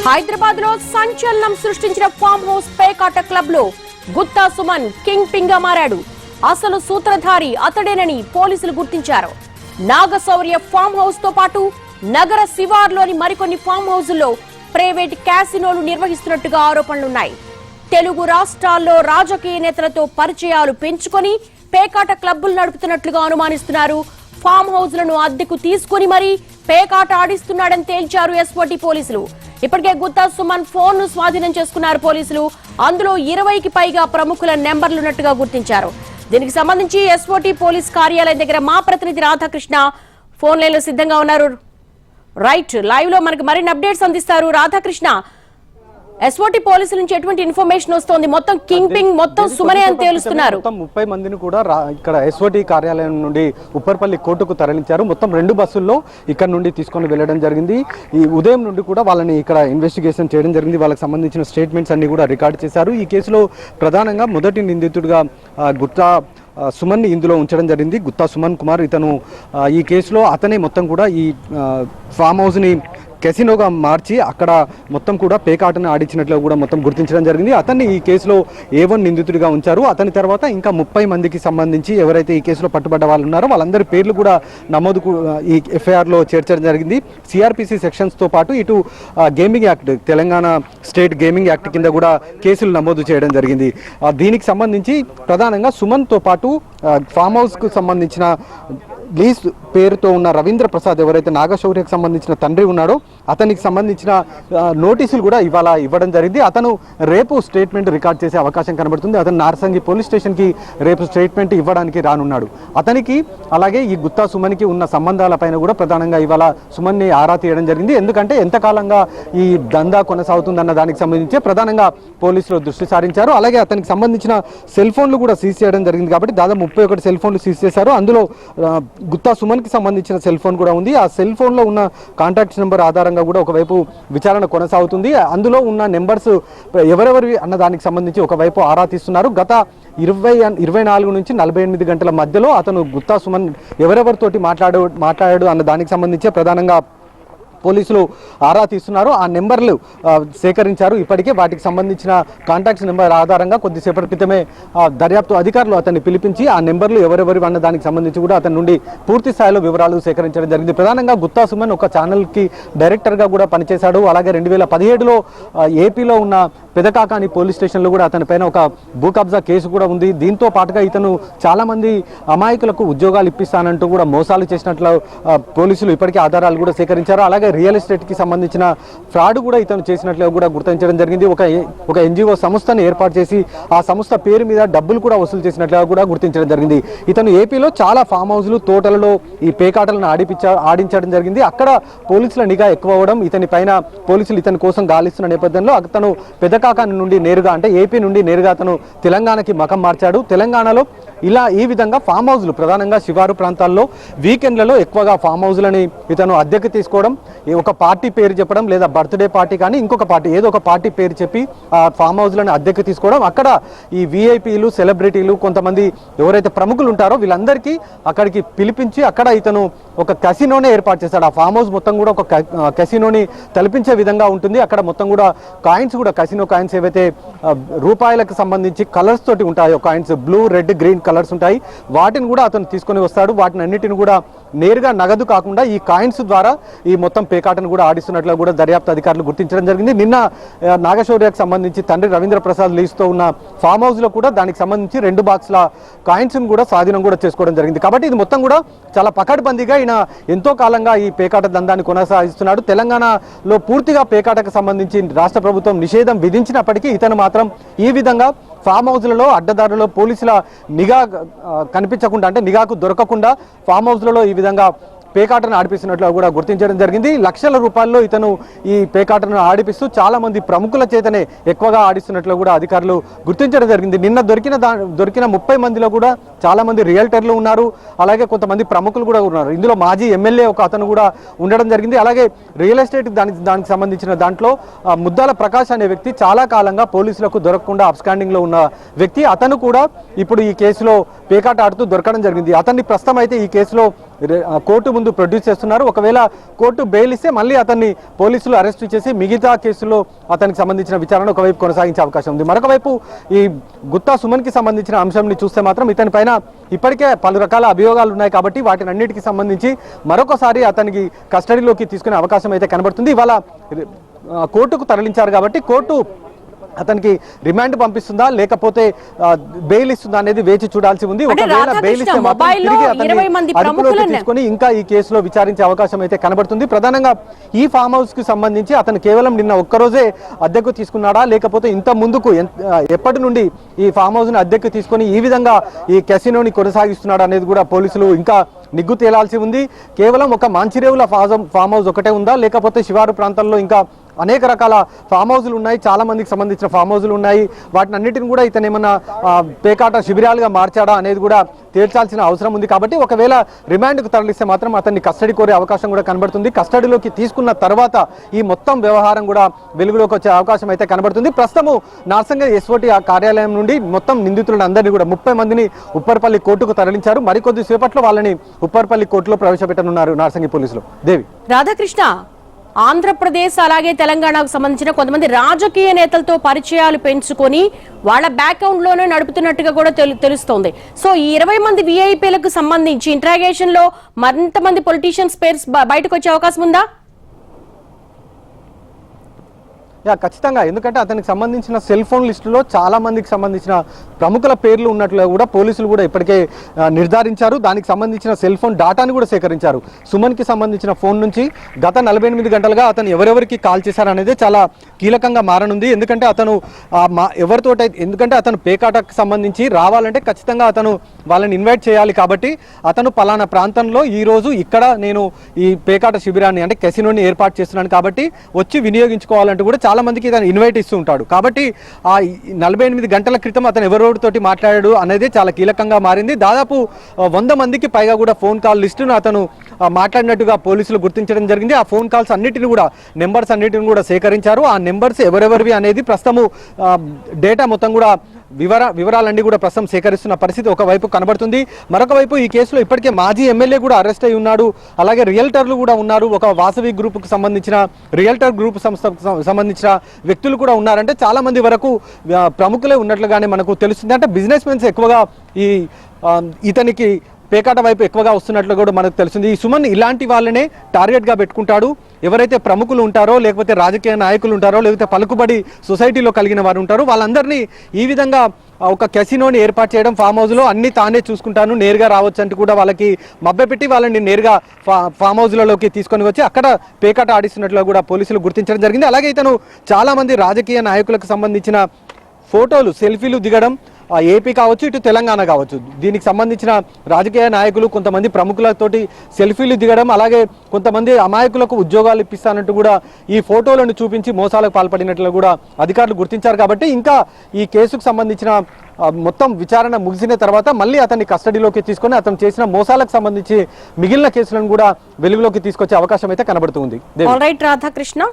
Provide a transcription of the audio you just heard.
హైదరాబాద్ లో సంచలనం సృష్టించిన ఫామ్ హౌస్ పేకాట క్లబ్ లో గుత్తా సుమన్ కింగ్ పింగ్ గా మారాడు. అసలు సూత్రధారి అతడేనని పోలీసులు గుర్తించారు. నాగశౌర్య ఫామ్ హౌస్ తో పాటు నగర శివార్లోని మరికొన్ని ఫామ్ హౌజుల్లో ప్రైవేట్ క్యాసినోలు నిర్వహిస్తున్నట్టుగా ఆరోపణలున్నాయి. తెలుగు రాష్ట్రాల్లో రాజకీయ నేతలతో పరిచయాలు పెంచుకొని పేకాట క్లబ్బులు నడుపుతున్నట్లుగా అనుమానిస్తున్నారు. ఫామ్ హౌజ్లను అద్దెకు తీసుకుని మరీ పేకాట ఆడిస్తున్నాడని తేల్చారు ఎస్ఓటీ పోలీసులు. ఇప్పటికే గుత్తా సుమన్ ఫోన్ ను స్వాధీనం చేసుకున్నారు పోలీసులు. అందులో 20కి పైగా ప్రముఖుల నెంబర్లున్నట్టుగా గుర్తించారు. దీనికి సంబంధించి ఎస్ఓటీ పోలీస్ కార్యాలయం దగ్గర మా ప్రతినిధి రాధాకృష్ణ ఫోన్ లైన్ లో సిద్ధంగా ఉన్నారు. రైట్, లైవ్ లో మనకు మరిన్ని అప్డేట్స్ అందిస్తారు. రాధాకృష్ణ, ఎస్ఓటీ పోలీసుల నుంచి ఎటువంటి ఇన్ఫర్మేషన్ వస్తోంది? మొత్తం కింగ్ పింగ్ మొత్తం సుమనే అని తేలుస్తున్నారు. మొత్తం 30 మందిని కూడా ఇక్కడ ఎస్ఓటీ కార్యాలయం నుండి ఉప్పర్పల్లి కోర్టుకు తరలించారు. మొత్తం 2 బస్సుల్లో ఇక్కడ నుండి తీసుకొని వెళ్ళడం జరిగింది. ఈ ఉదయం నుండి కూడా వాళ్ళని ఇక్కడ ఇన్వెస్టిగేషన్ చేయడం జరిగింది. వాళ్ళకి సంబంధించిన స్టేట్మెంట్స్ అన్ని కూడా రికార్డ్ చేశారు. ఈ కేసులో ప్రధానంగా మొదటి నిందితుడిగా గుత్తా సుమన్ని ఇందులో ఉంచడం జరిగింది. గుత్తా సుమన్ కుమార్ ఇతను ఈ కేసులో అతనే మొత్తం కూడా ఈ ఫామ్ హౌస్ని కెసినోగా మార్చి అక్కడ మొత్తం కూడా పేకాటను ఆడించినట్లు కూడా మొత్తం గుర్తించడం జరిగింది. అతన్ని ఈ కేసులో A1 నిందితుడిగా ఉంచారు. అతని తర్వాత ఇంకా 30 మందికి సంబంధించి ఎవరైతే ఈ కేసులో పట్టుబడ్డ వాళ్ళు ఉన్నారో వాళ్ళందరి పేర్లు కూడా నమోదు ఈ FIRలో చేర్చడం జరిగింది. CRPC సెక్షన్స్తో పాటు ఇటు gaming act, Telangana state gaming act కింద కూడా కేసులు నమోదు చేయడం జరిగింది. దీనికి సంబంధించి ప్రధానంగా సుమన్తో పాటు ఫామ్ హౌస్కు సంబంధించిన లీజ్ పేరుతో ఉన్న రవీంద్ర ప్రసాద్ ఎవరైతే నాగశౌర్యకు సంబంధించిన తండ్రి ఉన్నాడో అతనికి సంబంధించిన నోటీసులు కూడా ఇవాళ ఇవ్వడం జరిగింది. అతను రేపు స్టేట్మెంట్ రికార్డ్ చేసే అవకాశం కనబడుతుంది. అతను నార్సంగి పోలీస్ స్టేషన్కి రేపు స్టేట్మెంట్ ఇవ్వడానికి రానున్నాడు. అతనికి అలాగే ఈ గుత్తా సుమన్కి ఉన్న సంబంధాలపైన కూడా ప్రధానంగా ఇవాళ సుమన్ని ఆరా తీయడం జరిగింది. ఎందుకంటే ఎంతకాలంగా ఈ దందా కొనసాగుతుందన్న దానికి సంబంధించి ప్రధానంగా పోలీసులు దృష్టి సారించారు. అలాగే అతనికి సంబంధించిన సెల్ ఫోన్లు కూడా సీజ్ చేయడం జరిగింది. కాబట్టి దాదాపు 31 సెల్ ఫోన్లు సీజ్ చేశారు. అందులో గుత్తా సుమన్కి సంబంధించిన సెల్ ఫోన్ కూడా ఉంది. ఆ సెల్ ఫోన్లో ఉన్న కాంటాక్ట్స్ నెంబర్ ఆధారంగా కూడా ఒకవైపు విచారణ కొనసాగుతుంది. అందులో ఉన్న నెంబర్స్ ఎవరెవరి అన్న దానికి సంబంధించి ఒకవైపు ఆరా తీస్తున్నారు. గత 24 నుంచి 48 గంటల మధ్యలో అతను గుత్తా సుమన్ ఎవరెవరితోటి మాట్లాడాడు అన్న దానికి సంబంధించి ప్రధానంగా పోలీసులు ఆరా తీస్తున్నారు. ఆ నెంబర్లు సేకరించారు. ఇప్పటికే వాటికి సంబంధించిన కాంటాక్ట్స్ నెంబర్ ఆధారంగా కొద్దిసేపటి క్రితమే దర్యాప్తు అధికారులు అతన్ని పిలిపించి ఆ నెంబర్లు ఎవరెవరి అన్న దానికి సంబంధించి కూడా అతని నుండి పూర్తి స్థాయిలో వివరాలు సేకరించడం జరిగింది. ప్రధానంగా గుత్తా సుమన్ ఒక ఛానల్కి డైరెక్టర్గా కూడా పనిచేశాడు. అలాగే 2017లో ఏపీలో ఉన్న పెదకాకాని పోలీస్ స్టేషన్లో కూడా అతని పైన ఒక భూ కబ్జా కేసు కూడా ఉంది. దీంతో పాటుగా ఇతను చాలామంది అమాయకులకు ఉద్యోగాలు ఇప్పిస్తానంటూ కూడా మోసాలు చేసినట్లు పోలీసులు ఇప్పటికే ఆధారాలు కూడా సేకరించారు. అలాగే రియల్ ఎస్టేట్కి సంబంధించిన ఫ్రాడ్ కూడా ఇతను చేసినట్లుగా కూడా గుర్తించడం జరిగింది. ఒక NGO సంస్థను ఏర్పాటు చేసి ఆ సంస్థ పేరు మీద డబ్బులు కూడా వసూలు చేసినట్లుగా కూడా గుర్తించడం జరిగింది. ఇతను ఏపీలో చాలా ఫామ్ హౌస్లు, తోటలలో ఈ పేకాటలను ఆడించడం జరిగింది. అక్కడ పోలీసుల నిఘా ఎక్కువ అవ్వడం, ఇతని పైన పోలీసులు ఇతని కోసం గాలిస్తున్న నేపథ్యంలో అతను పెదకాకాని నుండి నేరుగా అంటే ఏపీ నుండి నేరుగా అతను తెలంగాణకి మకం మార్చాడు. తెలంగాణలో ఈ విధంగా ఫామ్ హౌస్లు ప్రధానంగా శివారు ప్రాంతాల్లో వీకెండ్లలో ఎక్కువగా ఫామ్ హౌస్లని ఇతను అద్దెకు తీసుకోవడం, ఒక పార్టీ పేరు చెప్పడం, లేదా బర్త్డే పార్టీ కానీ ఇంకొక పార్టీ ఏదో ఒక పార్టీ పేరు చెప్పి ఆ ఫామ్ హౌస్లను అద్దెకు తీసుకోవడం, అక్కడ ఈ VIPలు, సెలబ్రిటీలు, కొంతమంది ఎవరైతే ప్రముఖులు ఉంటారో వీళ్ళందరికీ అక్కడికి పిలిపించి అక్కడ ఇతను ఒక కసినోనే ఏర్పాటు చేశాడు. ఆ ఫామ్ హౌస్ మొత్తం కూడా ఒక కసినోని తలపించే విధంగా ఉంటుంది. అక్కడ మొత్తం కూడా కాయిన్స్ కూడా కసినో కాయిన్స్ ఏవైతే రూపాయలకు సంబంధించి కలర్స్ తోటి ఉంటాయో coins, blue, red, green colours ఉంటాయి, వాటిని కూడా అతను తీసుకొని వస్తాడు. వాటిని అన్నిటిని కూడా నేరుగా నగదు కాకుండా ఈ కాయిన్స్ ద్వారా ఈ మొత్తం పేకాటను కూడా ఆడిస్తున్నట్లు కూడా దర్యాప్తు అధికారులు గుర్తించడం జరిగింది. నిన్న నాగశౌర్యకు సంబంధించి తండ్రి రవీంద్ర ప్రసాద్ లీజ్తో ఉన్న ఫామ్ హౌస్లో కూడా దానికి సంబంధించి 2 బాక్సుల కాయిన్స్ను కూడా స్వాధీనం కూడా చేసుకోవడం జరిగింది. కాబట్టి ఇది మొత్తం కూడా చాలా పకడ్బందీగా ఈయన ఎంతో కాలంగా ఈ పేకాట దందాన్ని కొనసాగిస్తున్నాడు. తెలంగాణలో పూర్తిగా పేకాటకు సంబంధించి రాష్ట్ర ప్రభుత్వం నిషేధం విధించినప్పటికీ ఇతను మాత్రం ఈ విధంగా ఫామ్ హౌస్లలో అడ్డదారులలో పోలీసుల నిఘా కనిపించకుండా అంటే నిఘాకు దొరకకుండా ఫామ్ హౌస్లలో ఈ విధంగా పేకాటను ఆడిపిస్తున్నట్లు కూడా గుర్తించడం జరిగింది. లక్షల రూపాయల్లో ఇతను ఈ పేకాటను ఆడిపిస్తూ చాలా మంది ప్రముఖుల చేతనే ఎక్కువగా ఆడిస్తున్నట్లు కూడా అధికారులు గుర్తించడం జరిగింది. నిన్న దొరికిన 30 మందిలో కూడా చాలా మంది రియల్టర్లు ఉన్నారు. అలాగే కొంతమంది ప్రముఖులు కూడా ఉన్నారు. ఇందులో మాజీ ఎమ్మెల్యే ఒక అతను కూడా ఉండడం జరిగింది. అలాగే రియల్ ఎస్టేట్ దానికి సంబంధించిన దాంట్లో ముద్దాల ప్రకాష్ అనే వ్యక్తి చాలా కాలంగా పోలీసులకు దొరకకుండా అబ్స్కాండింగ్ లో ఉన్న వ్యక్తి. అతను కూడా ఇప్పుడు ఈ కేసులో పేకాట ఆడుతూ దొరకడం జరిగింది. అతన్ని ప్రస్తుతం అయితే ఈ కేసులో కోర్టు ముందు ప్రొడ్యూస్ చేస్తున్నారు. ఒకవేళ కోర్టు బెయిల్ ఇస్తే మళ్ళీ అతన్ని పోలీసులు అరెస్ట్ చేసి మిగతా కేసులో అతనికి సంబంధించిన విచారణ ఒకవైపు కొనసాగించే అవకాశం ఉంది. మరొక వైపు ఈ గుత్తా సుమన్కి సంబంధించిన అంశంని చూస్తే మాత్రం ఇతని పైన ఇప్పటికే పలు రకాల అభియోగాలు ఉన్నాయి కాబట్టి వాటిని అన్నిటికీ సంబంధించి మరొకసారి అతనికి కస్టడీలోకి తీసుకునే అవకాశం అయితే కనబడుతుంది. ఇవాళ కోర్టుకు తరలించారు కాబట్టి కోర్టు అతనికి రిమాండ్ పంపిస్తుందా లేకపోతే బెయిల్ ఇస్తుందా అనేది వేచి చూడాల్సి ఉంది. ఒకవేళ బెయిల్ ఇస్తే అదుపులోకి తీసుకొని ఇంకా ఈ కేసులో విచారించే అవకాశం అయితే కనబడుతుంది. ప్రధానంగా ఈ ఫామ్ హౌస్ కి సంబంధించి అతను కేవలం నిన్న ఒక్కరోజే అద్దెకు తీసుకున్నాడా లేకపోతే ఇంత ముందుకు ఎప్పటి నుండి ఈ ఫామ్ హౌస్ ని అద్దెకు తీసుకొని ఈ విధంగా ఈ కెసినోని కొనసాగిస్తున్నాడు అనేది కూడా పోలీసులు ఇంకా నిగ్గు తేలాల్సి ఉంది. కేవలం ఒక మాంచిరేవుల ఫామ్ హౌస్ ఒకటే ఉందా లేకపోతే శివారు ప్రాంతాల్లో ఇంకా అనేక రకాల ఫామ్ హౌజులు ఉన్నాయి, చాలా మందికి సంబంధించిన ఫామ్ హౌజులు ఉన్నాయి. వాటిని అన్నిటిని కూడా ఇతను ఏమన్నా పేకాట శిబిరాలుగా మార్చాడా అనేది కూడా తేల్చాల్సిన అవసరం ఉంది. కాబట్టి ఒకవేళ రిమాండ్కు తరలిస్తే మాత్రం అతన్ని కస్టడీ కోరే అవకాశం కూడా కనబడుతుంది. కస్టడీలోకి తీసుకున్న తర్వాత ఈ మొత్తం వ్యవహారం కూడా వెలుగులోకి వచ్చే అవకాశం అయితే కనబడుతుంది. ప్రస్తుతము నార్సింగి ఎస్ఓటి కార్యాలయం నుండి మొత్తం నిందితులను అందరినీ కూడా 30 మందిని ఉప్పర్పల్లి కోర్టుకు తరలించారు. మరికొద్ది సేపట్లో వాళ్ళని ఉప్పర్పల్లి కోర్టులో ప్రవేశపెట్టనున్నారు నార్సింగి పోలీసులు. దేవి. రాధాకృష్ణ, ఆంధ్రప్రదేశ్ అలాగే తెలంగాణకు సంబంధించిన కొంతమంది రాజకీయ నేతలతో పరిచయాలు పెంచుకొని వాళ్ళ బ్యాక్గ్రౌండ్ లోనే నడుపుతున్నట్టుగా కూడా తెలుస్తోంది. సో ఈ 20 మంది విఐపీలకు సంబంధించి ఇంట్రాగేషన్ లో మరింతమంది పొలిటీషియన్స్ పేర్స్ బయటకు వచ్చే అవకాశం ఉందా? ఖచ్చితంగా. ఎందుకంటే అతనికి సంబంధించిన సెల్ ఫోన్ లిస్టులో చాలా మందికి సంబంధించిన ప్రముఖుల పేర్లు ఉన్నట్లు కూడా పోలీసులు కూడా ఇప్పటికే నిర్ధారించారు. దానికి సంబంధించిన సెల్ ఫోన్ డాటాను కూడా సేకరించారు. సుమన్కి సంబంధించిన ఫోన్ నుంచి గత 48 గంటలుగా అతను ఎవరెవరికి కాల్ చేశారనేది చాలా కీలకంగా మారనుంది. ఎందుకంటే అతను ఎందుకంటే అతను పేకాటకు సంబంధించి రావాలంటే ఖచ్చితంగా అతను వాళ్ళని ఇన్వైట్ చేయాలి. కాబట్టి అతను పలానా ప్రాంతంలో ఈరోజు ఇక్కడ నేను ఈ పేకాట శిబిరాన్ని అంటే కెసినోని ఏర్పాటు చేస్తున్నాను కాబట్టి వచ్చి వినియోగించుకోవాలంటూ కూడా చాలా మందికి ఇతను ఇన్వైట్ ఇస్తూ ఉంటాడు. కాబట్టి ఆ 48 గంటల క్రితం అతను ఎవరెవరితోటి మాట్లాడాడు అనేది చాలా కీలకంగా మారింది. దాదాపు 100 మందికి పైగా కూడా ఫోన్ కాల్ లిస్టును అతను మాట్లాడినట్టుగా పోలీసులు గుర్తించడం జరిగింది. ఆ ఫోన్ కాల్స్ అన్నిటిని కూడా నెంబర్స్ అన్నిటిని కూడా సేకరించారు. ఆ నెంబర్స్ ఎవరెవరివి అనేది ప్రస్తుతము డేటా మొత్తం కూడా వివరాలన్నీ కూడా ప్రస్తుతం సేకరిస్తున్న పరిస్థితి ఒకవైపు కనబడుతుంది. మరొక వైపు ఈ కేసులో ఇప్పటికే మాజీ ఎమ్మెల్యే కూడా అరెస్ట్ అయి ఉన్నాడు. అలాగే రియల్టర్లు కూడా ఉన్నారు. ఒక వాసవి గ్రూప్కు సంబంధించిన రియల్టర్ గ్రూప్ సంస్థకు సంబంధించిన వ్యక్తులు కూడా ఉన్నారంటే చాలా మంది వరకు ప్రముఖులే ఉన్నట్లుగానే మనకు తెలుస్తుంది. అంటే బిజినెస్ మెన్స్ ఎక్కువగా ఇతనికి పేకాట వైపు ఎక్కువగా వస్తున్నట్లు కూడా మనకు తెలిసింది. ఈ సుమన్ ఇలాంటి వాళ్ళనే టార్గెట్గా పెట్టుకుంటాడు. ఎవరైతే ప్రముఖులు ఉంటారో లేకపోతే రాజకీయ నాయకులు ఉంటారో లేకపోతే పలుకుబడి సొసైటీలో కలిగిన వారు ఉంటారో వాళ్ళందరినీ ఈ విధంగా ఒక కెసినోని ఏర్పాటు చేయడం, ఫామ్ హౌస్లో అన్ని తానే చూసుకుంటాను నేరుగా రావచ్చు అంటూ కూడా వాళ్ళకి మభ్యపెట్టి వాళ్ళని నేరుగా ఫామ్ హౌస్లలోకి తీసుకొని వచ్చి అక్కడ పేకాట ఆడిస్తున్నట్లు కూడా పోలీసులు గుర్తించడం జరిగింది. అలాగే ఇతను చాలామంది రాజకీయ నాయకులకు సంబంధించిన ఫోటోలు సెల్ఫీలు దిగడం, ఏపీ కావచ్చు ఇటు తెలంగాణ కావచ్చు దీనికి సంబంధించిన రాజకీయ నాయకులు కొంతమంది ప్రముఖులతోటి సెల్ఫీలు దిగడం, అలాగే కొంతమంది అమాయకులకు ఉద్యోగాలు ఇప్పిస్తానంటూ కూడా ఈ ఫోటోలను చూపించి మోసాలకు పాల్పడినట్లు కూడా అధికారులు గుర్తించారు. కాబట్టి ఇంకా ఈ కేసుకు సంబంధించిన మొత్తం విచారణ ముగిసిన తర్వాత మళ్ళీ అతన్ని కస్టడీలోకి తీసుకొని అతను చేసిన మోసాలకు సంబంధించి మిగిలిన కేసులను కూడా వెలుగులోకి తీసుకొచ్చే అవకాశం అయితే కనబడుతుంది. All right Radhakrishna.